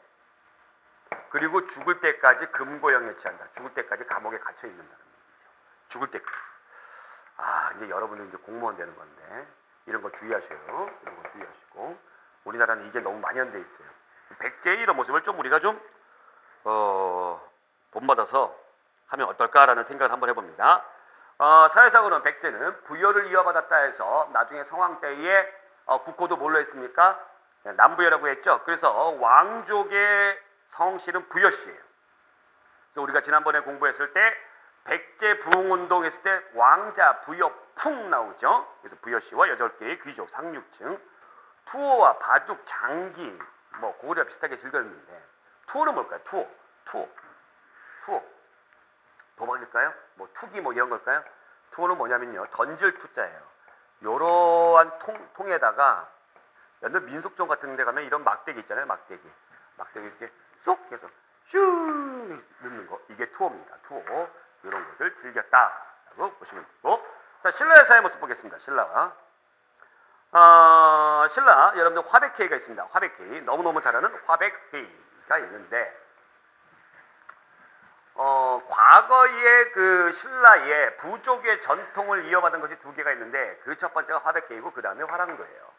그리고 죽을 때까지 금고형에 처한다. 죽을 때까지 감옥에 갇혀 있는다는 얘기죠. 죽을 때까지. 이제 여러분들 이제 공무원 되는 건데 이런 거 주의하셔요. 이런 거 주의하시고. 우리나라는 이게 너무 만연돼 있어요. 백제의 이런 모습을 좀 우리가 좀 본받아서 하면 어떨까라는 생각을 한번 해봅니다. 사회상으로는 백제는 부여를 이어받았다 해서 나중에 성왕 때에 국호도 뭘로 했습니까? 네, 남부여라고 했죠. 그래서 왕족의 성씨는 부여씨예요. 그래서 우리가 지난번에 공부했을 때 백제 부흥운동 했을 때 왕자 부여 풍 나오죠. 그래서 부여씨와 8개의 귀족 상류층, 투호와 바둑, 장기, 뭐 고구려 비슷하게 즐겼는데, 투호는 뭘까요? 투호 도박일까요? 뭐 투기 뭐 이런 걸까요? 투호는 뭐냐면요, 던질 투자예요. 요러한 통에다가 옛날 민속촌 같은 데 가면 이런 막대기 있잖아요. 막대기 이렇게 쏙 해서 슈 넣는 거, 이게 투호입니다. 투호. 이런 것을 즐겼다라고 보시면 되고. 자, 신라의 사회 모습 보겠습니다. 신라, 여러분들 화백회의가 있습니다. 화백회의, 너무너무 잘 아는 화백회의가 있는데, 과거에 그 신라의 부족의 전통을 이어받은 것이 2개가 있는데, 그 첫 번째가 화백회의고 그 다음에 화랑도예요.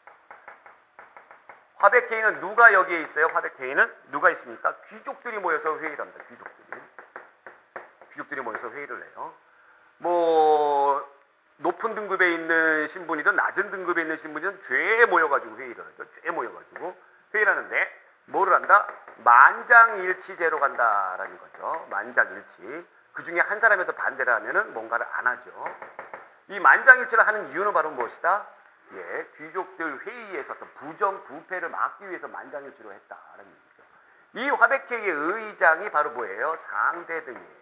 화백회의는 누가 여기에 있어요? 화백회의는 누가 있습니까? 귀족들이 모여서 회의를 합니다. 귀족들이 모여서 회의를 해요. 뭐 높은 등급에 있는 신분이든 낮은 등급에 있는 신분이든 죄에 모여가지고 회의를 하죠. 죄에 모여가지고 회의를 하는데 뭐를 한다? 만장일치제로 간다라는 거죠. 만장일치. 그 중에 한 사람이라도 반대를 하면은 뭔가를 안 하죠. 이 만장일치를 하는 이유는 바로 무엇이다? 예, 귀족들 회의에서 어떤 부정 부패를 막기 위해서 만장일치로 했다라는 얘기죠. 이 화백회의의 의장이 바로 뭐예요? 상대등이에요.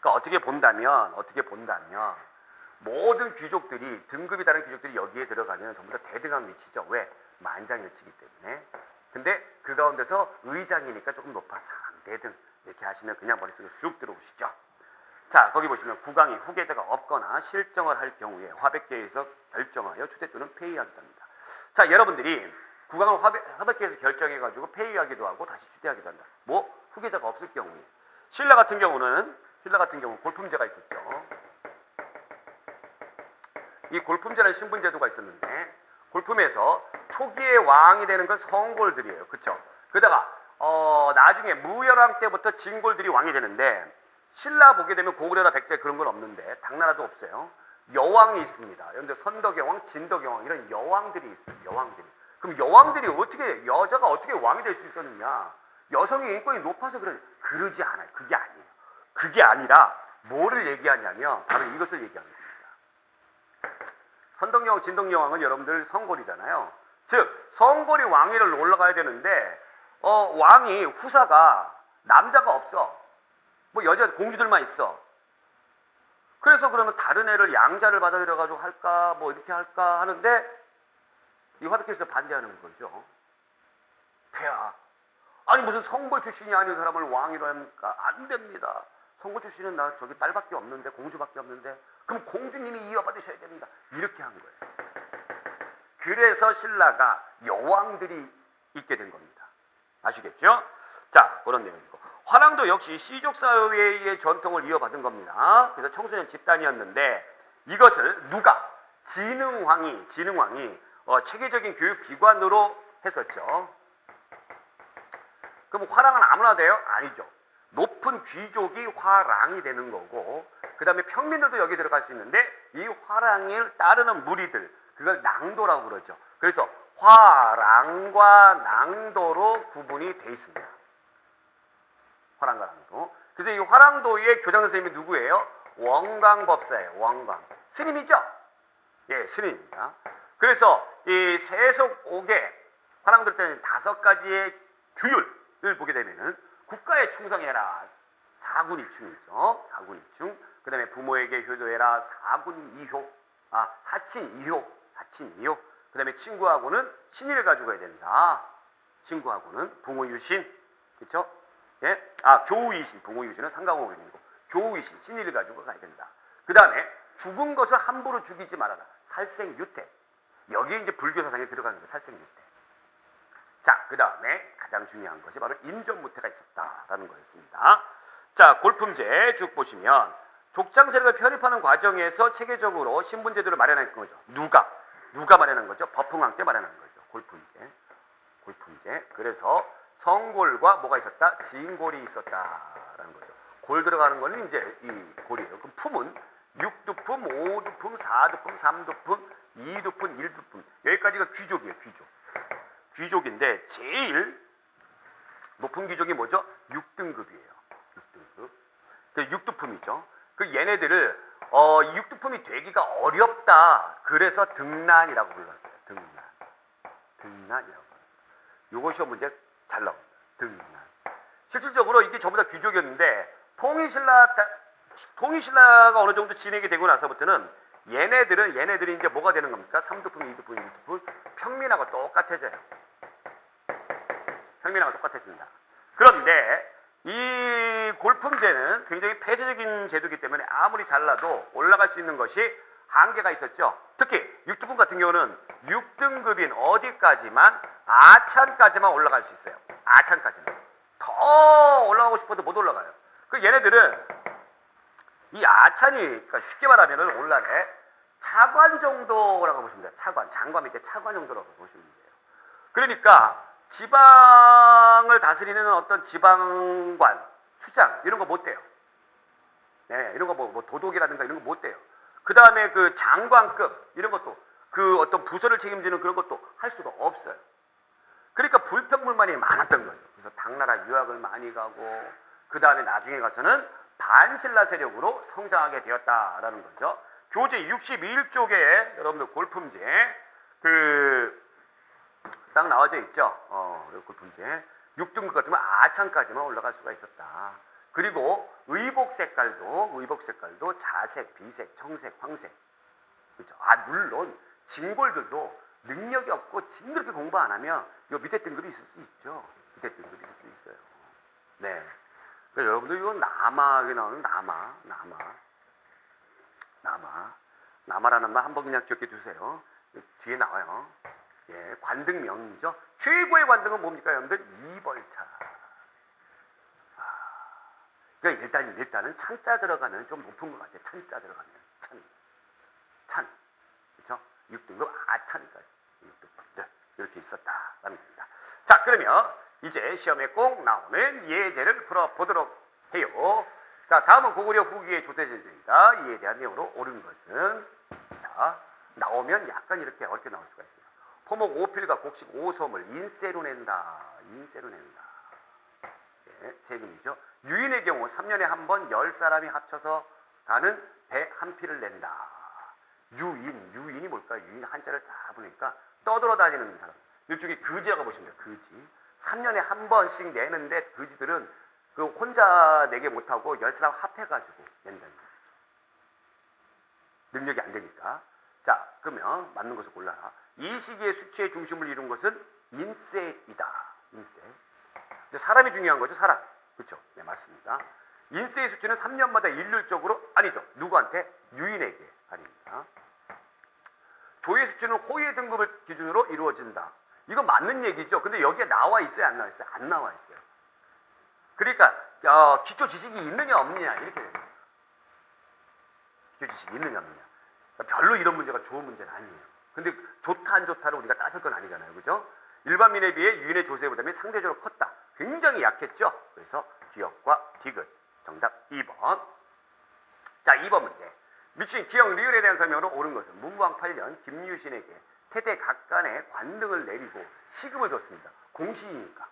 그러니까 어떻게 본다면 모든 귀족들이, 등급이 다른 귀족들이 여기에 들어가면 전부 다 대등한 위치죠. 왜? 만장일치이기 때문에. 근데 그 가운데서 의장이니까 조금 높아 상대등 이렇게 하시면 그냥 머릿속에 쑥 들어오시죠. 자, 거기 보시면 국왕이 후계자가 없거나 실정을 할 경우에 화백회의에서 결정하여 추대 또는 폐위하기도 합니다. 자, 여러분들이 국왕을 화백회의에서 결정해가지고 폐위하기도 하고 다시 추대하기도 한다. 뭐 후계자가 없을 경우에. 신라 같은 경우는 골품제가 있었죠. 이 골품제라는 신분제도가 있었는데, 골품에서 초기에 왕이 되는 건 성골들이에요. 그쵸? 그러다가 나중에 무열왕 때부터 진골들이 왕이 되는데 신라 보게 되면 고구려나 백제 그런 건 없는데 당나라도 없어요. 여왕이 있습니다. 여러분들 선덕여왕, 진덕여왕 이런 여왕들이 있어요. 여왕들이. 그럼 여왕들이 어떻게 여자가 어떻게 왕이 될 수 있었느냐? 여성의 인권이 높아서 그러지 않아요. 그게 아니에요. 그게 아니라 뭐를 얘기하냐면 바로 이것을 얘기하는 겁니다. 선덕여왕, 진덕여왕은 여러분들 성골이잖아요. 즉 성골이 왕위를 올라가야 되는데 왕이 후사가 남자가 없어. 뭐 여자 공주들만 있어. 그래서 그러면 다른 애를 양자를 받아들여가지고 할까 뭐 이렇게 할까 하는데 이 화백회에서 반대하는 거죠. 폐하. 아니 무슨 성골 출신이 아닌 사람을 왕이라 하니까 안 됩니다. 성골 출신은 나 저기 딸밖에 없는데 공주밖에 없는데 그럼 공주님이 이어받으셔야 됩니다. 이렇게 한 거예요. 그래서 신라가 여왕들이 있게 된 겁니다. 아시겠죠? 자, 그런 내용이고 화랑도 역시 씨족사회의 전통을 이어받은 겁니다. 그래서 청소년 집단이었는데 이것을 누가? 진흥왕이 체계적인 교육기관으로 했었죠. 그럼 화랑은 아무나 돼요? 아니죠. 높은 귀족이 화랑이 되는 거고 그 다음에 평민들도 여기 들어갈 수 있는데 이 화랑을 따르는 무리들 그걸 낭도라고 그러죠. 그래서 화랑과 낭도로 구분이 돼 있습니다. 화랑과 낭도. 그래서 이 화랑도의 교장 선생님이 누구예요? 원광법사예요. 원광. 스님이죠? 예, 스님입니다. 그래서 이 세속옥에 화랑들 때는 5가지의 규율을 보게 되면은 국가에 충성해라. 사군이충이죠. 사군이충. 그 다음에 부모에게 효도해라. 사군이효. 사친이효. 그 다음에 친구하고는 신의를 가지고 가야 된다. 친구하고는 붕어유신. 그렇죠? 예? 교우이신. 붕어유신은 상강호견이고 교우이신. 신의를 가지고 가야 된다. 그 다음에 죽은 것을 함부로 죽이지 말아라. 살생유태. 여기에 이제 불교 사상에 들어가는 거예요. 살생유태. 자, 그 다음에 가장 중요한 것이 바로 임전무태가 있었다라는 거였습니다. 자, 골품제 쭉 보시면 족장 세력을 편입하는 과정에서 체계적으로 신분제도를 마련한 거죠. 누가 마련한 거죠? 법흥왕 때 마련한 거죠. 골품제. 그래서 성골과 뭐가 있었다? 진골이 있었다라는 거죠. 골 들어가는 거는 이제 이 골이에요. 그럼 품은 6두품, 5두품, 4두품, 3두품, 2두품, 1두품. 여기까지가 귀족이에요. 귀족인데 제일 높은 귀족이 뭐죠? 6등급이에요. 6등급. 그 6두품이죠. 그 얘네들을 6두품이 되기가 어렵다. 그래서 등난이라고 불렀어요. 등난이라고 불렀어요. 요거 시험 문제 잘 나옵니다. 등난. 실질적으로 이게 전부 다 귀족이었는데 통일신라가 어느 정도 진행이 되고 나서부터는 얘네들이 이제 뭐가 되는 겁니까? 3두품, 2두품, 1두품 평민하고 똑같아져요. 평민하고 똑같아집니다. 그런데 이 골품제는 굉장히 폐쇄적인 제도이기 때문에 아무리 잘나도 올라갈 수 있는 것이 한계가 있었죠. 특히 6두품 같은 경우는 6등급인 어디까지만? 아찬까지만 올라갈 수 있어요. 아찬까지만. 더 올라가고 싶어도 못 올라가요. 그 얘네들은 이 아찬이 그러니까 쉽게 말하면 오늘날에 차관 정도라고 보시면 돼요. 차관, 장관 밑에 차관 정도라고 보시면 돼요. 그러니까 지방을 다스리는 어떤 지방관, 수장 이런 거 못 돼요. 네, 이런 거 뭐 도독이라든가 이런 거 못 돼요. 그 다음에 그 장관급 이런 것도 그 어떤 부서를 책임지는 그런 것도 할 수가 없어요. 그러니까 불평불만이 많았던 거죠. 그래서 당나라 유학을 많이 가고 그 다음에 나중에 가서는 반신라 세력으로 성장하게 되었다라는 거죠. 교재 61쪽에 여러분들 골품제 딱 나와져 있죠. 골품제 6등급 같으면 아창까지만 올라갈 수가 있었다. 그리고 의복 색깔도 자색, 비색, 청색, 황색. 그렇죠. 물론 진골들도 능력이 없고 징그럽게 공부 안 하면 요 밑에 등급이 있을 수 있죠. 밑에 등급이 있을 수 있어요. 네. 그러니까 여러분들 이거 여기 나오는 나마라는 말 한번 그냥 기억해 두세요. 뒤에 나와요. 예, 관등명이죠. 최고의 관등은 뭡니까, 여러분들? 이벌차. 그러니까 일단은 찬자 들어가면 좀 높은 것 같아요. 찬자 들어가면 찬. 그렇죠? 6등급 아찬까지. 있었다라는 겁니다. 자, 그러면 이제 시험에 꼭 나오는 예제를 풀어보도록 해요. 자, 다음은 고구려 후기의 조세제도이다. 이에 대한 내용으로 옳은 것은, 자, 나오면 약간 이렇게 어렵게 나올 수가 있어요. 포목 5필과 곡식 5소을 인세로 낸다. 인세로 낸다. 예, 세금이죠. 유인의 경우 3년에 한 번 10사람이 합쳐서 가는 배 한 필을 낸다. 유인이 뭘까요? 유인 한자를 다 보니까 떠돌아다니는 사람. 일종의 거지라고 보시면 돼요. 거지. 3년에 한 번씩 내는데 거지들은 그 혼자 내게 못하고 10사람 합해가지고 낸다는 거죠. 능력이 안 되니까. 자, 그러면 맞는 것을 골라라. 이 시기의 수치의 중심을 이룬 것은 인세이다. 인세. 사람이 중요한 거죠. 사람. 그렇죠? 네, 맞습니다. 인세의 수치는 3년마다 일률적으로, 아니죠. 누구한테? 유인에게 아닙니다. 조의 수치는 호의 등급을 기준으로 이루어진다. 이거 맞는 얘기죠. 근데 여기에 나와 있어요? 안 나와 있어요? 안 나와 있어요. 그러니까 기초 지식이 있느냐 없느냐 이렇게 됩니다. 기초 지식이 있느냐 없느냐. 그러니까 별로 이런 문제가 좋은 문제는 아니에요. 근데 좋다 안 좋다를 우리가 따질 건 아니잖아요. 그죠? 일반민에 비해 유인의 조세 부담이 상대적으로 컸다. 굉장히 약했죠. 그래서 기역과 디귿. 정답 2번. 자, 2번 문제. 미친 기역 리을에 대한 설명으로 옳은 것은 문무왕 8년 김유신에게 태대 각간의 관등을 내리고 시급을 줬습니다. 공시이니까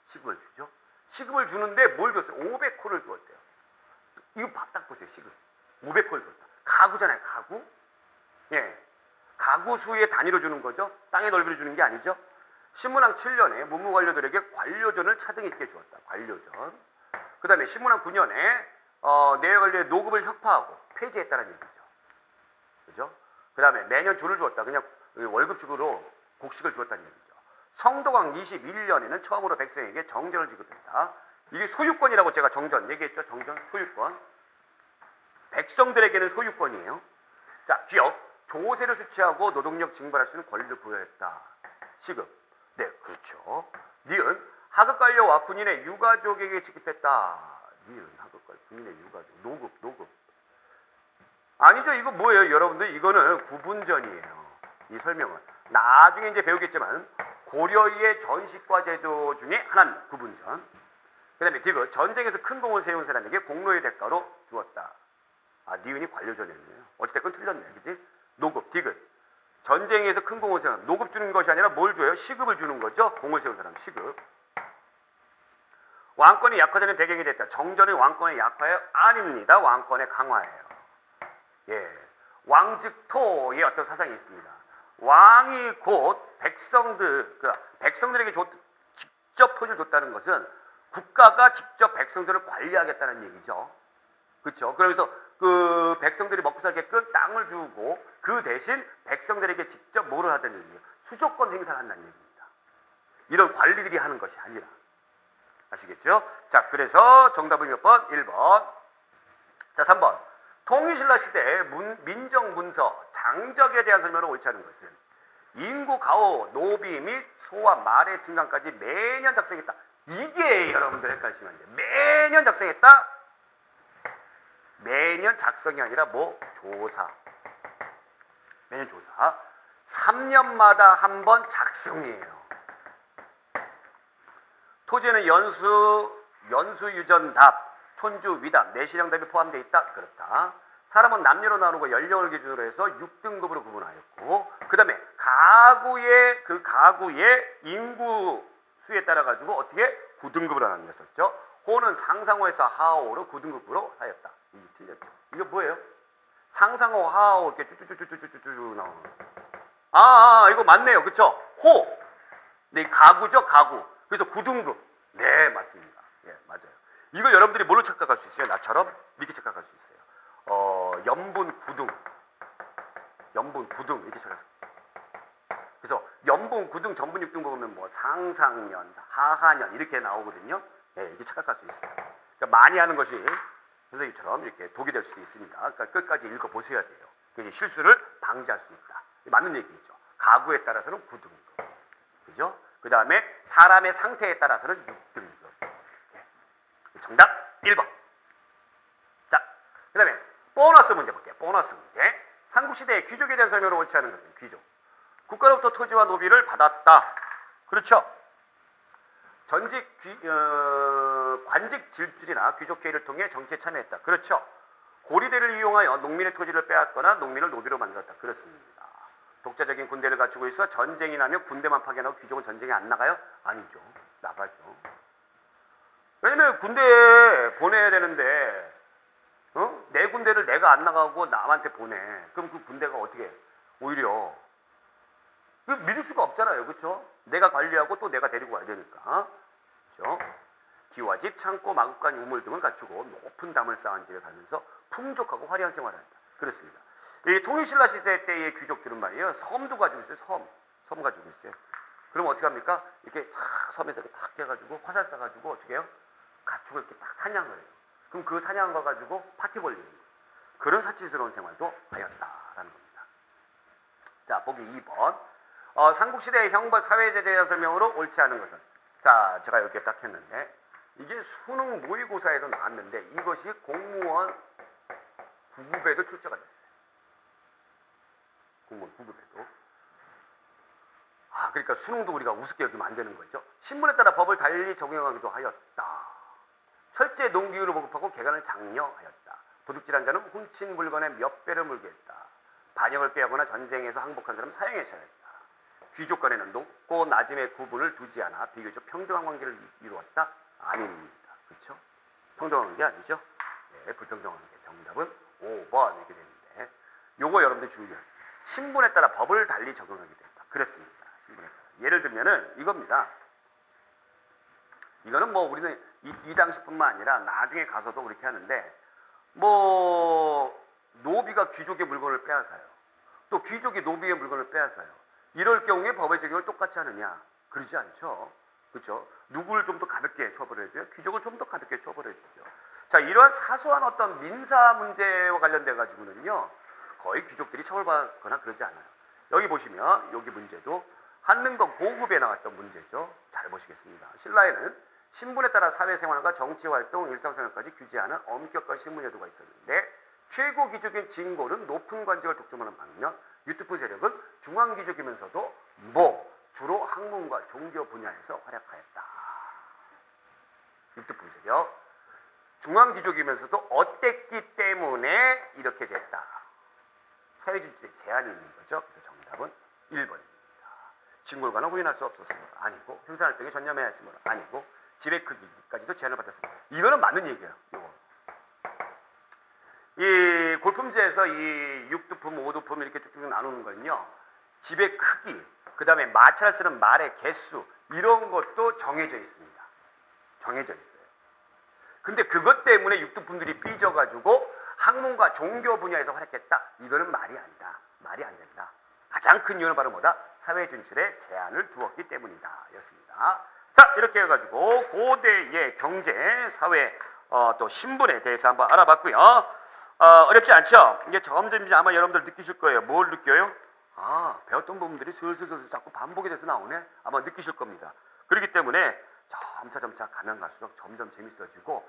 시급을 주죠. 시급을 주는데 뭘 줬어요? 500호를 주었대요. 이거 딱 보세요. 시급 500호를 줬다. 가구잖아요. 가구. 예, 가구 수의 단위로 주는 거죠. 땅의 넓이를 주는 게 아니죠. 신문왕 7년에 문무관료들에게 관료전을 차등 있게 주었다. 관료전. 그 다음에 신문왕 9년에 내관료의 노급을 혁파하고 폐지했다는 얘기죠. 그죠? 그 다음에 매년 조를 주었다. 그냥 월급식으로 곡식을 주었다는 얘기죠. 성도왕 21년에는 처음으로 백성에게 정전을 지급했다. 이게 소유권이라고 제가 정전 얘기했죠. 정전, 소유권. 백성들에게는 소유권이에요. 자, 기역. 조세를 수취하고 노동력 징발할 수 있는 권리를 부여했다. 시급. 네, 그렇죠. 니은. 하급관료와 군인의 유가족에게 지급했다. 니은. 하급관료, 군인의 유가족. 노급. 아니죠. 이거 뭐예요? 여러분들 이거는 구분전이에요. 이 설명은. 나중에 이제 배우겠지만 고려의 전시과 제도 중에 하나입니다. 구분전. 그 다음에 디귿. 전쟁에서 큰 공을 세운 사람에게 공로의 대가로 주었다. 아, 니은이 관료전이었네요. 어찌됐건 틀렸네. 그지? 노급, 디귿. 전쟁에서 큰 공을 세운, 노급 주는 것이 아니라 뭘 줘요? 시급을 주는 거죠. 공을 세운 사람, 시급. 왕권이 약화되는 배경이 됐다. 정전의 왕권의 약화예요? 아닙니다. 왕권의 강화예요. 예, 왕즉토의 어떤 사상이 있습니다. 왕이 곧 백성들에게 직접 토지를 줬다는 것은 국가가 직접 백성들을 관리하겠다는 얘기죠. 그렇죠? 그러면서 그 백성들이 먹고 살게끔 땅을 주고 그 대신 백성들에게 직접 뭐를 하다는 얘기예요? 수조권 행사를 한다는 얘기입니다. 이런 관리들이 하는 것이 아니라. 아시겠죠? 자, 그래서 정답은 몇 번? 1번. 자, 3번. 통일신라 시대의 민정문서, 장적에 대한 설명을 옳지 않은 것은 인구 가오, 노비 및 소와 말의 증강까지 매년 작성했다. 이게 여러분들 헷갈리시면 안 돼요. 매년 작성했다? 매년 작성이 아니라 뭐? 조사. 매년 조사. 3년마다 한 번 작성이에요. 토지에는 연수유전답, 촌주, 위답, 내시량답이 포함되어 있다. 그렇다. 사람은 남녀로 나누고 연령을 기준으로 해서 6등급으로 구분하였고, 그 다음에 가구의 인구 수에 따라 가지고 어떻게 9등급으로 나뉘었었죠. 호는 상상호에서 하하호로 9등급으로 하였다. 이게 틀렸죠. 이거 뭐예요? 상상호, 하하호 이렇게 쭈쭈쭈쭈쭈쭈쭈 나오는 거. 이거 맞네요. 그쵸? 호. 네, 가구죠, 가구. 그래서 9등급. 네, 맞습니다. 예, 맞아요. 이걸 여러분들이 뭘로 착각할 수 있어요? 나처럼 이렇게 착각할 수 있어요. 연분 9등. 연분 9등 이렇게 착각할 수 있어요. 그래서 연분 9등, 전분 6등 보면 뭐 상상년, 하하년 이렇게 나오거든요. 네, 이렇게 착각할 수 있어요. 그러니까 많이 하는 것이 선생님처럼 이렇게 독이 될 수도 있습니다. 그러니까 끝까지 읽어보셔야 돼요. 그게 실수를 방지할 수 있다. 맞는 얘기죠. 가구에 따라서는 9등급. 그죠? 그 다음에 사람의 상태에 따라서는 6등급. 정답 1번. 자, 그 다음에 보너스 문제 볼게요. 보너스 문제. 삼국시대의 귀족에 대한 설명을 옳지 않은 것은 귀족. 국가로부터 토지와 노비를 받았다. 그렇죠. 관직 질주리나 귀족회의를 통해 정치에 참여했다. 그렇죠. 고리대를 이용하여 농민의 토지를 빼앗거나 농민을 노비로 만들었다. 그렇습니다. 독자적인 군대를 갖추고 있어 전쟁이 나면 군대만 파견하고 귀족은 전쟁에 안 나가요? 아니죠. 나가죠. 왜냐면 군대에 보내야 되는데 내 군대를 내가 안 나가고 남한테 보내. 그럼 그 군대가 어떻게 해? 오히려 믿을 수가 없잖아요. 그렇죠? 내가 관리하고 또 내가 데리고 와야 되니까. 그렇죠? 기와집, 창고, 마구간, 우물 등을 갖추고 높은 담을 쌓은 집에 살면서 풍족하고 화려한 생활을 한다. 그렇습니다. 이 통일신라 시대 때의 귀족들은 말이에요. 섬도 가지고 있어요. 섬 가지고 있어요. 그럼 어떻게 합니까? 이렇게 탁 섬에서 이렇게 탁 해가지고 화살 쏴가지고 어떻게 해요? 가축을 이렇게 딱 사냥을 해요. 그럼 그 사냥한 거 가지고 파티 벌리는 거예요. 그런 사치스러운 생활도 하였다라는 겁니다. 자, 보기 2번. 삼국시대의 형벌 사회제에 대한 설명으로 옳지 않은 것은? 자, 제가 이렇게 딱 했는데 이게 수능 모의고사에서 나왔는데 이것이 공무원 9급에도 출제가 됐어요. 공무원 9급에도. 그러니까 수능도 우리가 우습게 여기면 안 되는 거죠. 신분에 따라 법을 달리 적용하기도 하였다. 철제 농기율을 보급하고 개간을 장려하였다. 도둑질한 자는 훔친 물건의 몇 배를 물게 했다. 반역을 꾀하거나 전쟁에서 항복한 사람은 사형에 처했다. 귀족 간에는 높고 낮음의 구분을 두지 않아 비교적 평등한 관계를 이루었다. 아닙니다. 그렇죠? 평등한 게 아니죠. 네, 불평등한 게. 정답은 5번 이렇게 되는데 요거 여러분들 주의해요. 신분에 따라 법을 달리 적용하게 된다. 그렇습니다. 신분에 따라. 예를 들면은 이겁니다. 이거는 뭐 우리는 이 당시뿐만 아니라 나중에 가서도 그렇게 하는데 노비가 귀족의 물건을 빼앗아요. 또 귀족이 노비의 물건을 빼앗아요. 이럴 경우에 법의 적용을 똑같이 하느냐? 그러지 않죠. 그렇죠? 누구를 좀 더 가볍게 처벌해줘요? 귀족을 좀 더 가볍게 처벌해주죠. 자, 이러한 사소한 어떤 민사 문제와 관련돼 가지고는요 거의 귀족들이 처벌받거나 그러지 않아요. 여기 보시면 여기 문제도 한능검 고급에 나왔던 문제죠. 잘 보시겠습니다. 신라에는 신분에 따라 사회생활과 정치활동, 일상생활까지 규제하는 엄격한 신분제도가 있었는데 최고 귀족인 진골은 높은 관직을 독점하는 반면 유투프 세력은 중앙귀족이면서도 주로 학문과 종교 분야에서 활약하였다. 유투프 세력 중앙귀족이면서도 어땠기 때문에 이렇게 됐다. 사회주의의 제한이 있는 거죠. 그래서 정답은 1번입니다. 진골과는 후인할 수 없었으므로 아니고 생산활동에 전념해야 했으므로 아니고 지배 크기까지도 제한을 받았습니다. 이거는 맞는 얘기예요. 이거. 이 골품제에서 이 6두품, 5두품 이렇게 쭉쭉 나누는 거는요. 지배 크기, 그 다음에 마찰을 쓰는 말의 개수 이런 것도 정해져 있습니다. 정해져 있어요. 근데 그것 때문에 6두품들이 삐져가지고 학문과 종교 분야에서 활약했다. 이거는 말이 아니다. 말이 안 된다. 가장 큰 이유는 바로 뭐다? 사회 진출에 제한을 두었기 때문이다. 였습니다. 자, 이렇게 해가지고 고대의 경제, 사회, 또 신분에 대해서 한번 알아봤고요. 어렵지 않죠? 이게 점점 이제 아마 여러분들 느끼실 거예요. 뭘 느껴요? 배웠던 부분들이 슬슬 자꾸 반복이 돼서 나오네? 아마 느끼실 겁니다. 그렇기 때문에 점차 가면 갈수록 점점 재밌어지고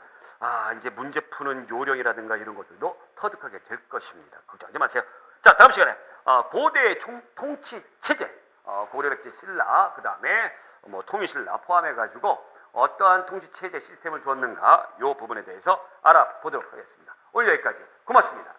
이제 문제 푸는 요령이라든가 이런 것들도 터득하게 될 것입니다. 걱정하지 마세요. 자, 다음 시간에 고대의 통치 체제, 고려백제 신라, 그 다음에 통일신라 포함해가지고 어떠한 통치 체제 시스템을 두었는가 이 부분에 대해서 알아보도록 하겠습니다. 오늘 여기까지. 고맙습니다.